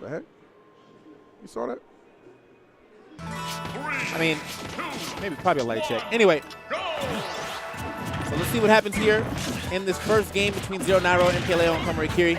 The heck? You saw that? I mean, maybe probably a light check. Anyway, so let's see what happens here in this first game between Zero Nairo, MKLeo, and Komorikiri.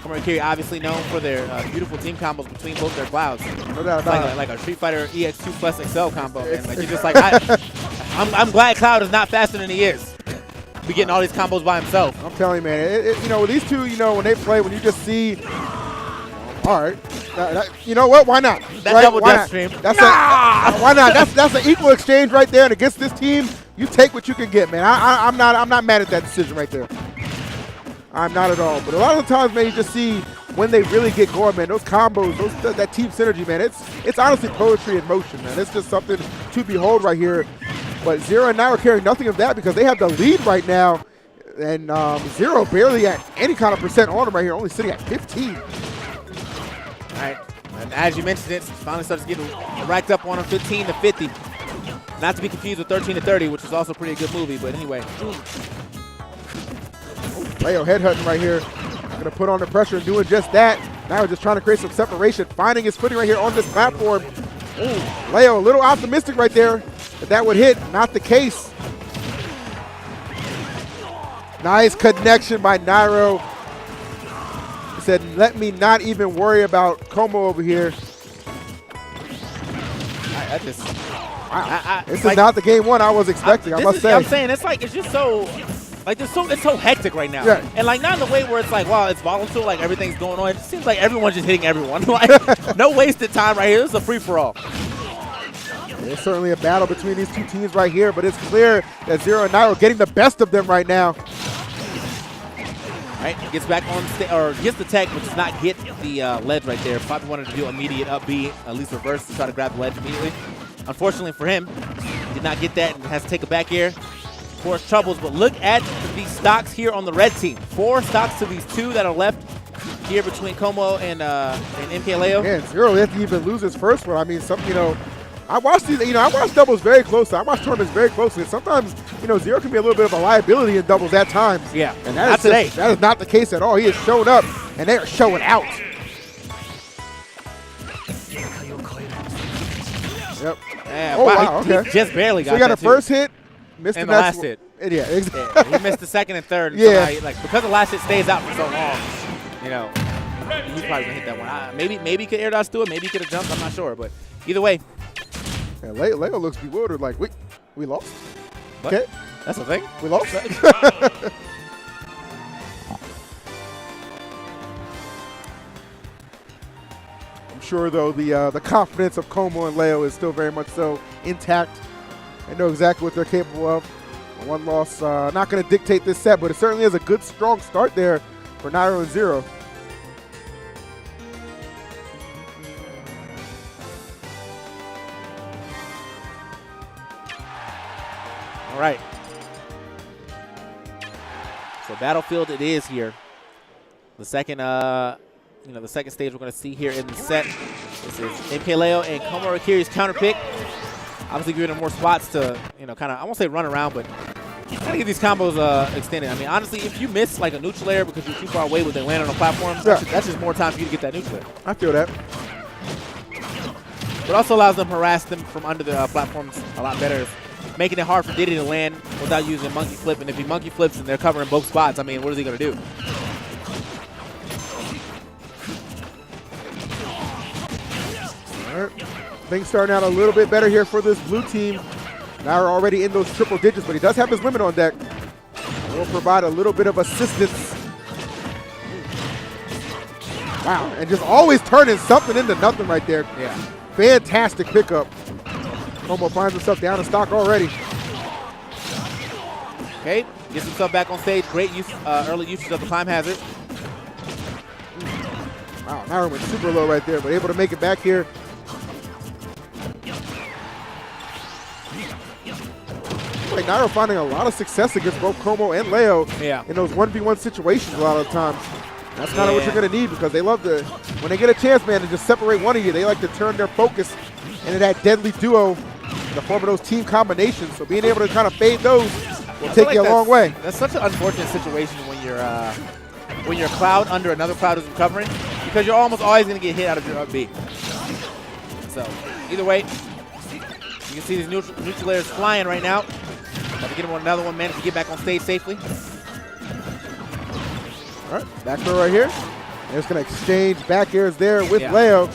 Komorikiri obviously known for their beautiful team combos between both their clouds. No doubt about it. Like a Street Fighter EX2 Plus XL combo. And like, you're just like, I'm glad Cloud is not faster than he is. Be getting all these combos by himself. I'm telling you, man. You know, these two, you know, when they play, when you just see, all right, you know what? Why not? That right? double Why death not? stream. That's why not? That's an equal exchange right there. And against this team, you take what you can get, man. I'm not mad at that decision right there. I'm not at all. But a lot of the times, man, you just see when they really get going, man. Those combos, that team synergy, man. It's honestly poetry in motion, man. It's just something to behold right here. But Zero and Nairo carrying nothing of that because they have the lead right now. And Zero barely at any kind of percent on him right here, only sitting at 15. All right, and as you mentioned, it finally starts getting racked up on him, 15 to 50. Not to be confused with 13 to 30, which is also a pretty good movie, but anyway. Leo headhunting right here. Gonna put on the pressure and doing just that. Now just trying to create some separation, finding his footing right here on this platform. Ooh, Leo a little optimistic right there that would hit. Not the case. Nice connection by Nairo. He said, let me not even worry about Komo over here. This is not the game one I was expecting, I must say. I'm saying it's just so it's so hectic right now. Yeah. And like not in the way where it's like, wow, it's volatile, like everything's going on. It seems like everyone's just hitting everyone. Like no wasted time right here. This is a free for all. There's certainly a battle between these two teams right here, but it's clear that Zero and Nairo are getting the best of them right now. Right, gets back on stage, or gets the tech, but does not get the ledge right there. Probably wanted to do immediate up B, at least reverse to try to grab the ledge immediately. Unfortunately for him, did not get that and has to take it back here. Force troubles, but look at these stocks here on the red team. 4 stocks to these 2 that are left here between Como and MKLeo. Man, Zero didn't even lose his first one. I mean, I watched these. I watch doubles very closely. I watch tournaments very closely. And sometimes, Zero can be a little bit of a liability in doubles at times. Yeah, and that is not the case at all. He has shown up, and they are showing out. Yep. Yeah, oh, wow, okay. He just barely got So you got that a first hit, missed and the last hit. Yeah, exactly. Yeah, he missed the second and third. And yeah. Like because the last hit stays out for so long, he's probably gonna hit that one. Maybe he could air dodge through it. Maybe he could have jumped. I'm not sure, but either way. Yeah, Leo looks bewildered. Like we lost. What? Okay, that's the thing. We lost. I'm sure though the confidence of Como and Leo is still very much so intact. They know exactly what they're capable of. One loss, not going to dictate this set, but it certainly is a good, strong start there for Nairo and Zero. All right. So Battlefield it is here. The second, the second stage we're going to see here in the set. This is MKLeo and Komorikiri's counter pick. Obviously giving them more spots to, kind of, I won't say run around, but kind of get these combos extended. I mean, honestly, if you miss like a neutral air because you're too far away when they land on a platform, that's just more time for you to get that neutral air. I feel that. But also allows them to harass them from under the platforms a lot better, making it hard for Diddy to land without using monkey flip. And if he monkey flips and they're covering both spots, I mean, what is he going to do? All right. Things starting out a little bit better here for this blue team. Now we're already in those triple digits, but he does have his limit on deck. Will provide a little bit of assistance. Wow, and just always turning something into nothing right there. Yeah. Fantastic pickup. Como finds himself down in stock already. Okay, gets himself back on stage. Great use, early usage of the climb hazard. Wow, Nairo went super low right there, but able to make it back here. Like Nairo finding a lot of success against both Como and Leo in those 1v1 situations a lot of the times. That's kind of what you're going to need because they love to, when they get a chance, man, to just separate one of you, they like to turn their focus into that deadly duo in the form of those team combinations. So being able to kind of fade those will take you a long way. That's such an unfortunate situation when you're when your cloud under another cloud is recovering, because you're almost always going to get hit out of your up B. So either way, you can see these neutral layers flying right now. Got to get him on another one, managed to get back on stage safely. All right, back throw right here. They're just going to exchange back airs there with Leo.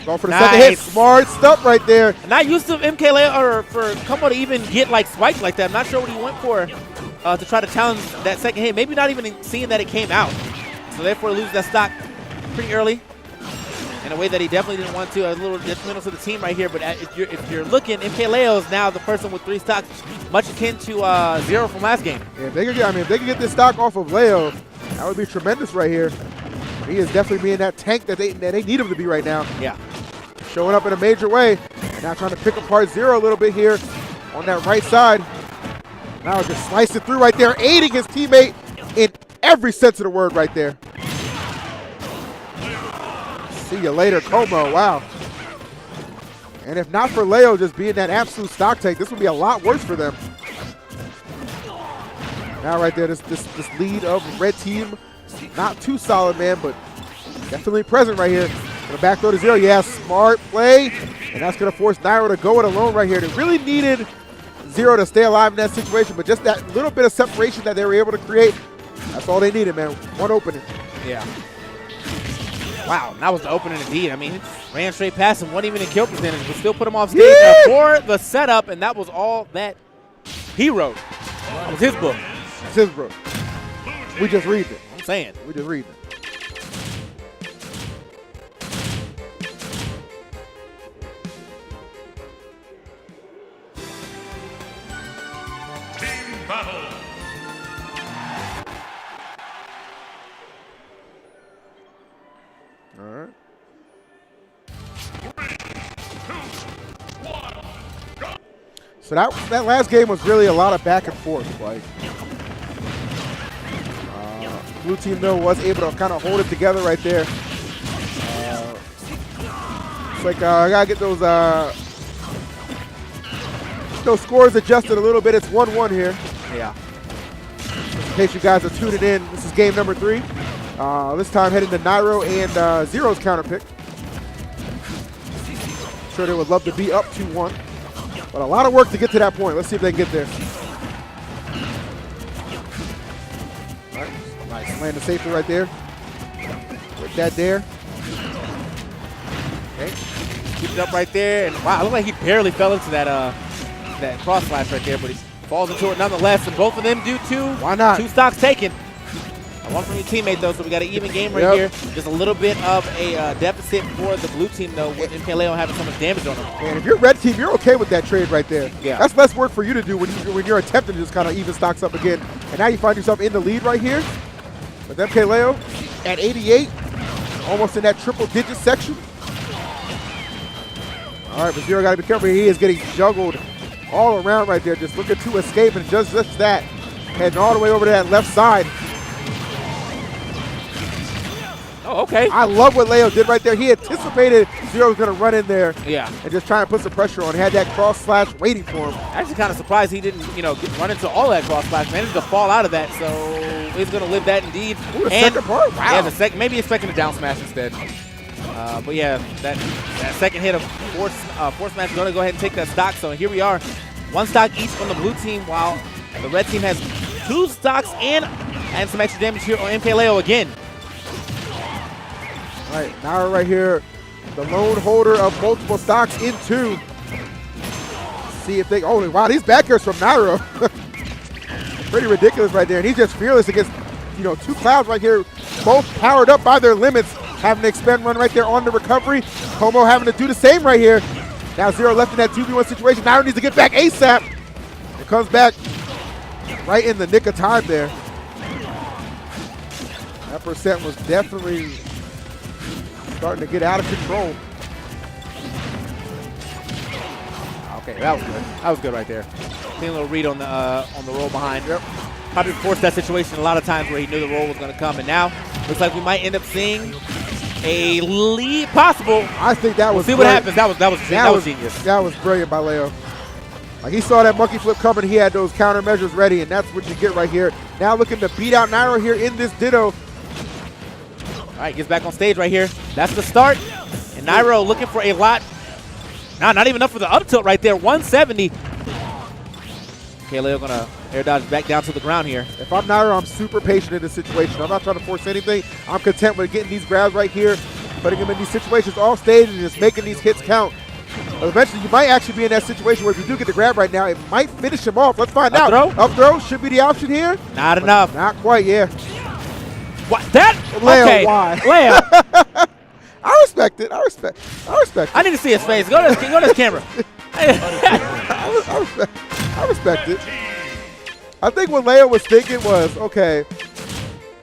Going for the second hit. Smart stuff right there. Not used to MKLeo or for Komo to even get like spiked like that. I'm not sure what he went for to try to challenge that second hit. Maybe not even seeing that it came out. So therefore loses that stock pretty early in a way that he definitely didn't want to. A little detrimental to the team right here. But if you're looking, MKLeo is now the person with 3 stocks, much akin to 0 from last game. Yeah, if they could get this stock off of Leo, that would be tremendous right here. He is definitely being that tank that they need him to be right now. Yeah. Showing up in a major way. And now trying to pick apart Zero a little bit here on that right side. Now just slice it through right there, aiding his teammate in every sense of the word right there. See you later, Como. Wow. And if not for Leo just being that absolute stock tank, this would be a lot worse for them. Now right there, this lead of red team, not too solid, man, but definitely present right here. Gonna back throw to Zero. Yeah, smart play. And that's gonna force Nairo to go it alone right here. They really needed Zero to stay alive in that situation, but just that little bit of separation that they were able to create, that's all they needed, man. One opening. Yeah. Wow, that was the opening indeed. I mean, ran straight past him, wasn't even in kill percentage, but still put him off stage for the setup, and that was all that he wrote. It was his book. It's his book. We just read it. I'm saying. We just read it. All right. 3, 2, 1, go. So that last game was really a lot of back and forth. Like, blue team though was able to kind of hold it together right there. It's like I gotta get those scores adjusted a little bit. It's 1-1 here. Yeah. In case you guys are tuning in, this is game number 3. This time heading to Nairo and Zero's counter pick. I'm sure they would love to be up 2-1. But a lot of work to get to that point. Let's see if they can get there. All right. Nice. Landing safely right there. With that there. Okay. Keep it up right there. And wow, it looked like he barely fell into that cross slash right there, but he falls into it nonetheless. And both of them do too. Why not? 2 stocks taken. One from your teammate, though, so we got an even game right here. Just a little bit of a deficit for the blue team, though, with MKLeo having so much damage on them. And if you're red team, you're okay with that trade right there. Yeah. That's less work for you to do when you're attempting to just kind of even stocks up again. And now you find yourself in the lead right here. With MKLeo at 88, almost in that triple-digit section. All right, but Zero got to be careful. He is getting juggled all around right there, just looking to escape, and just that. Heading all the way over to that left side. Oh, okay. I love what Leo did right there. He anticipated Zero was going to run in there and just try and put some pressure on. He had that cross slash waiting for him. Actually kind of surprised he didn't, run into all that cross slash. Managed to fall out of that, so he's going to live that indeed. Ooh, the second part? Wow. Yeah, the second, maybe expecting a down smash instead. But yeah, that second hit of force smash is going to go ahead and take that stock. So here we are, 1 stock each from the blue team, while the red team has 2 stocks and some extra damage here on MKLeo again. All right, Nairo right here, the lone holder of multiple stocks in 2. See if they, oh wow, these back airs from Nairo. Pretty ridiculous right there. And he's just fearless against, 2 clouds right here, both powered up by their limits, having an expend run right there on the recovery. Como having to do the same right here. Now Zero left in that 2v1 situation. Nairo needs to get back ASAP. It comes back right in the nick of time there. That percent was definitely starting to get out of control. Okay, that was good. That was good right there. Clean little read on the roll behind. Yep. Probably forced that situation a lot of times where he knew the roll was going to come, and now looks like we might end up seeing a lead possible. I think that was. We'll see what happens. That was genius. That was brilliant by Leo. Like, he saw that monkey flip coming. He had those countermeasures ready, and that's what you get right here. Now looking to beat out Nairo here in this Ditto. All right, gets back on stage right here. That's the start. And Nairo looking for a lot. Nah, not even enough for the up tilt right there. 170. MKLeo gonna air dodge back down to the ground here. If I'm Nairo, I'm super patient in this situation. I'm not trying to force anything. I'm content with getting these grabs right here, putting him in these situations off stage and just making these hits count. But eventually, you might actually be in that situation where if you do get the grab right now, it might finish him off. Let's find out. Up throw should be the option here. Not enough. Not quite, yeah. What? That? Leo, okay. why? Leo. I respect it. I respect it. I need to see his face. Go to this camera. I respect it. I think what Leo was thinking was, okay,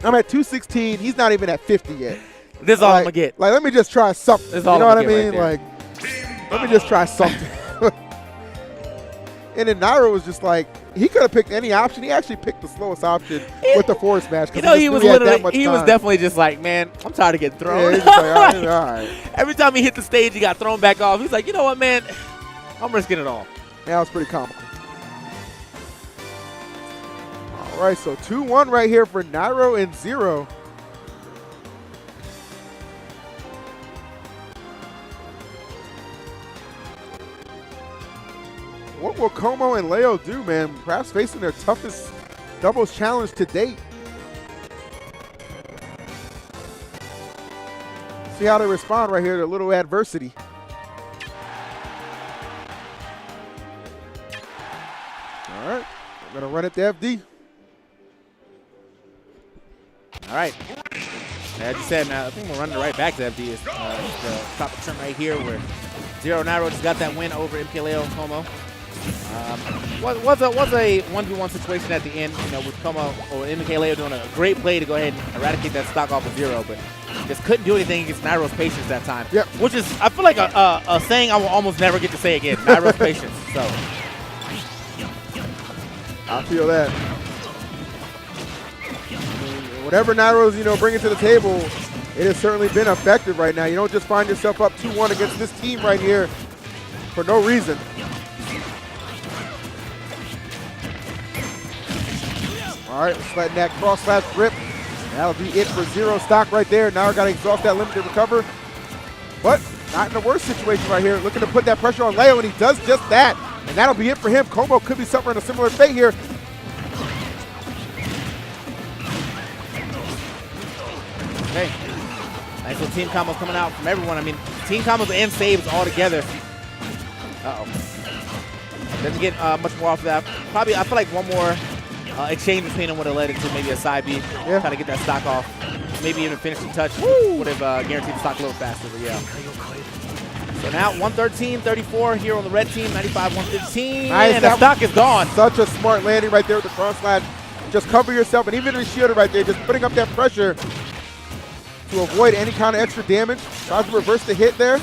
I'm at 216. He's not even at 50 yet. This is all I'm going to get. Like, let me just try something. This is all you know what I I'm gonna mean? get right Like, let me just try something. And then Nairo was just like, he could have picked any option. He actually picked the slowest option with the forward smash. You know, he was definitely just like, man, I'm tired of getting thrown. Yeah, he's like, all right. Every time he hit the stage, he got thrown back off. He's like, you know what, man? I'm risking it all. Yeah, that was pretty comical. All right, so 2-1 right here for Nairo and Zero. What will Como and Leo do, man? Perhaps facing their toughest doubles challenge to date. See how they respond right here to a little adversity. All right, we're gonna run it to FD. All right. As you said, man, I think we're running it right back to FD. It's the top of the trim right here where Zero Nairo just got that win over MKLeo and Como. Was a 1v1 situation at the end, you know, with Como or MKLeo doing a great play to go ahead and eradicate that stock off of Zero, but just couldn't do anything against Nairo's patience that time. Yep. Which is, I feel like a saying I will almost never get to say again. Nairo's patience. So I feel that. Whatever Nairo's, you know, bringing to the table, it has certainly been effective right now. You don't just find yourself up 2-1 against this team right here for no reason. All right, let's letting that cross slash grip. That'll be it for Zero stock right there. Now I got to exhaust that limited recover. But not in the worst situation right here. Looking to put that pressure on Leo, and he does just that. And that'll be it for him. Como could be suffering a similar fate here. okay. Nice little team combos coming out from everyone. I mean, team combos and saves all together. Doesn't get much more off of that. Probably, I feel like one more exchange between them would have led into maybe a side B. Yeah. Try to get that stock off. Maybe even a finishing touch would have guaranteed the stock a little faster, but yeah. So now 113-34 here on the red team, 95-115, nice. And the stock is gone. Such a smart landing right there with the cross slash. Just cover yourself, and even if shielded right there, just putting up that pressure to avoid any kind of extra damage. Tries to reverse the hit there.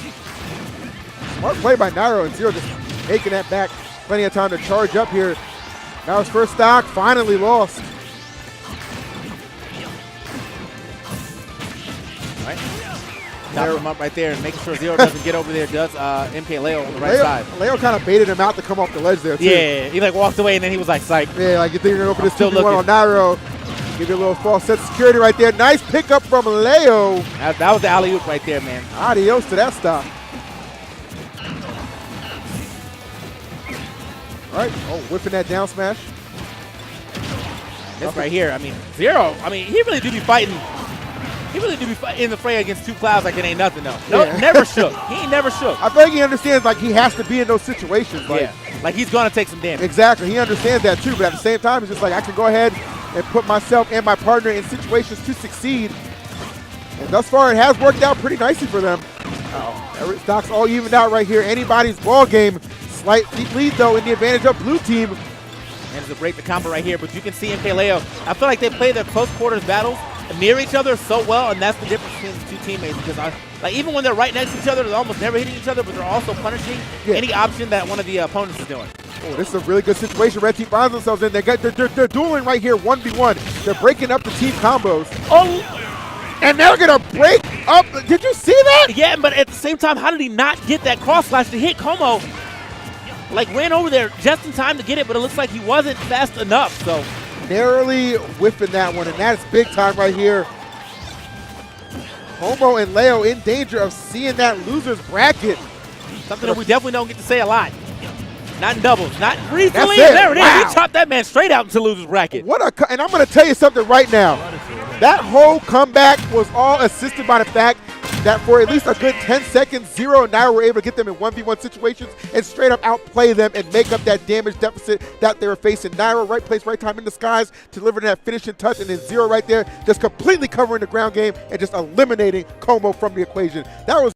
Smart play by Nairo, and Zero just taking that back. Plenty of time to charge up here. Now his first stock, finally lost. All right. Top him up right there and making sure Zero doesn't get over there. Does MKLeo on the right side. Leo kind of baited him out to come off the ledge there, too. Yeah, he like walked away and then he was like, psych. Yeah, like you think you're going to open this 2v1 on Nairo. Give you a little false sense of security right there. Nice pickup from Leo. That was the alley-oop right there, man. Adios to that stock. All right, oh, whipping that down smash. This right here, I mean, Zero, I mean, he really do be fighting. He really do be fighting in the fray against two clouds like it ain't nothing, though. No, Yeah. Never shook. He ain't never shook. I think he understands, like, he has to be in those situations. Like, yeah, like he's going to take some damage. Exactly, he understands that, too. But at the same time, he's just like, I can go ahead and put myself and my partner in situations to succeed. And thus far, it has worked out pretty nicely for them. Every stock's all evened out right here. Anybody's ball game. Slight lead, though, in the advantage of blue team. And to break the combo right here, but you can see MKLeo. I feel like they play their close quarters battles near each other so well, and that's the difference between the two teammates. Because like even when they're right next to each other, they're almost never hitting each other, but they're also punishing any option that one of the opponents is doing. Oh, this is a really good situation. Red team finds themselves in. They're dueling right here, 1v1. They're breaking up the team combos. Oh, and they're gonna break up. Did you see that? Yeah, but at the same time, how did he not get that cross slash to hit Como? Like ran over there just in time to get it, but it looks like he wasn't fast enough. So narrowly whiffing that one, and that's big time right here. Komo and Leo in danger of seeing that loser's bracket. Something that we definitely don't get to say a lot. Not in doubles, not recently. That's it. There it is. Wow. We chopped that man straight out into loser's bracket. And I'm going to tell you something right now. That whole comeback was all assisted by the fact that for at least a good 10 seconds, Zero and Nairo were able to get them in 1v1 situations and straight up outplay them and make up that damage deficit that they were facing. Nairo, right place, right time in the skies, delivering that finishing touch, and then Zero right there just completely covering the ground game and just eliminating Komo from the equation. That was